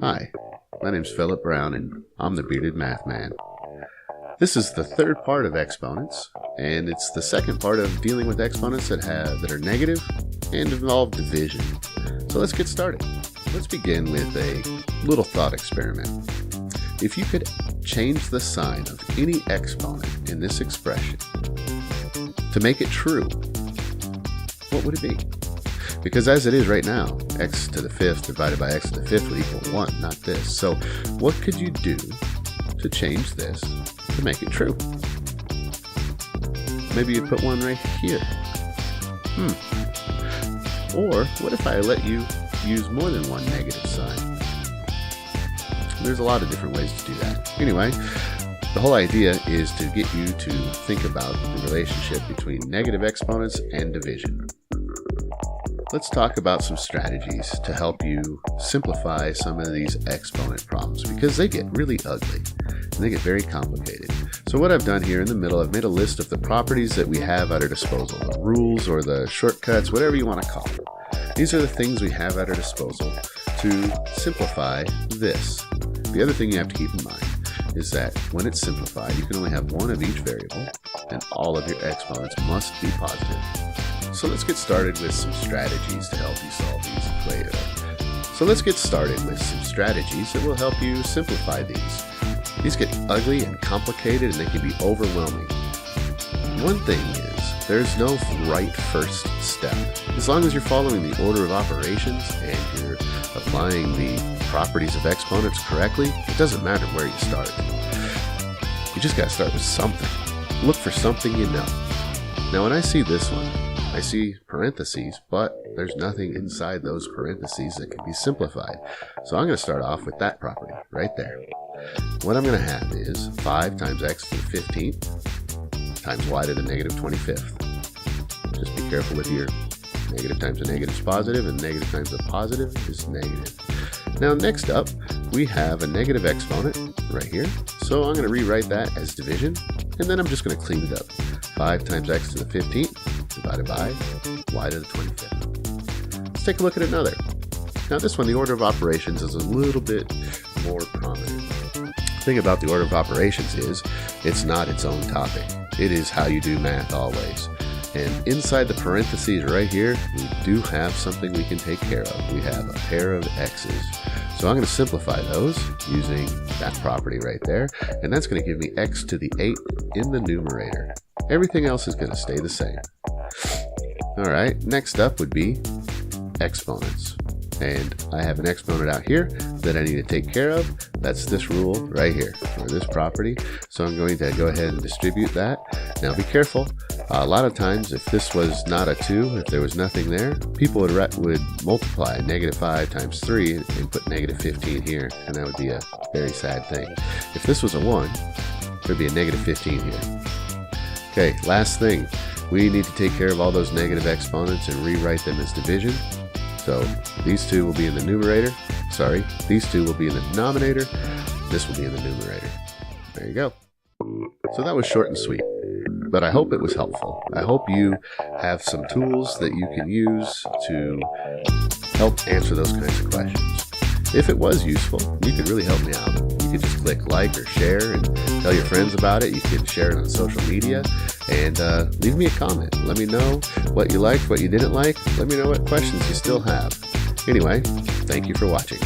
Hi, my name's Philip Brown and I'm the Bearded Math Man. This is the third part of exponents, and it's the second part of dealing with exponents that are negative and involve division. So let's get started. Let's begin with a little thought experiment. If you could change the sign of any exponent in this expression to make it true, what would it be? Because as it is right now, x to the fifth divided by x to the fifth would equal 1, not this. So what could you do to change this to make it true? Maybe you put one right here. Or what if I let you use more than one negative sign? There's a lot of different ways to do that. Anyway, the whole idea is to get you to think about the relationship between negative exponents and division. Let's talk about some strategies to help you simplify some of these exponent problems, because they get really ugly and they get very complicated. So what I've done here in the middle, I've made a list of the properties that we have at our disposal, the rules or the shortcuts, whatever you want to call them. These are the things we have at our disposal to simplify this. The other thing you have to keep in mind is that when it's simplified, you can only have one of each variable and all of your exponents must be positive. So let's get started with some strategies to help you solve these equations. So let's get started with some strategies that will help you simplify these. These get ugly and complicated and they can be overwhelming. One thing is, there's no right first step. As long as you're following the order of operations and you're applying the properties of exponents correctly, it doesn't matter where you start. You just gotta start with something. Look for something you know. Now when I see this one, I see parentheses, but there's nothing inside those parentheses that can be simplified. So I'm going to start off with that property right there. What I'm going to have is 5 times x to the 15th times y to the negative 25th. Just be careful with your negative times a negative is positive and negative times a positive is negative. Now next up, we have a negative exponent right here. So I'm going to rewrite that as division, and then I'm just going to clean it up. 5 times x to the 15th divided by y to the 25th. Let's take a look at another. Now this one, the order of operations is a little bit more prominent. The thing about the order of operations is it's not its own topic. It is how you do math always. And inside the parentheses right here, we do have something we can take care of. We have a pair of x's. So I'm going to simplify those using that property right there. And that's going to give me x to the 8th in the numerator. Everything else is going to stay the same. All right, next up would be exponents. And I have an exponent out here that I need to take care of. That's this rule right here, or this property. So I'm going to go ahead and distribute that. Now be careful. A lot of times, if this was not a 2, if there was nothing there, people would multiply negative 5 times 3 and put negative 15 here, and that would be a very sad thing. If this was a 1, there'd be a negative 15 here. Okay, last thing. We need to take care of all those negative exponents and rewrite them as division. So these two will be in the numerator. Sorry, these two will be in the denominator. This will be in the numerator. There you go. So that was short and sweet, but I hope it was helpful. I hope you have some tools that you can use to help answer those kinds of questions. If it was useful, you could really help me out. You could just click like or share and tell your friends about it. You can share it on social media and leave me a comment. Let me know what you liked, what you didn't like. Let me know what questions you still have. Anyway, thank you for watching.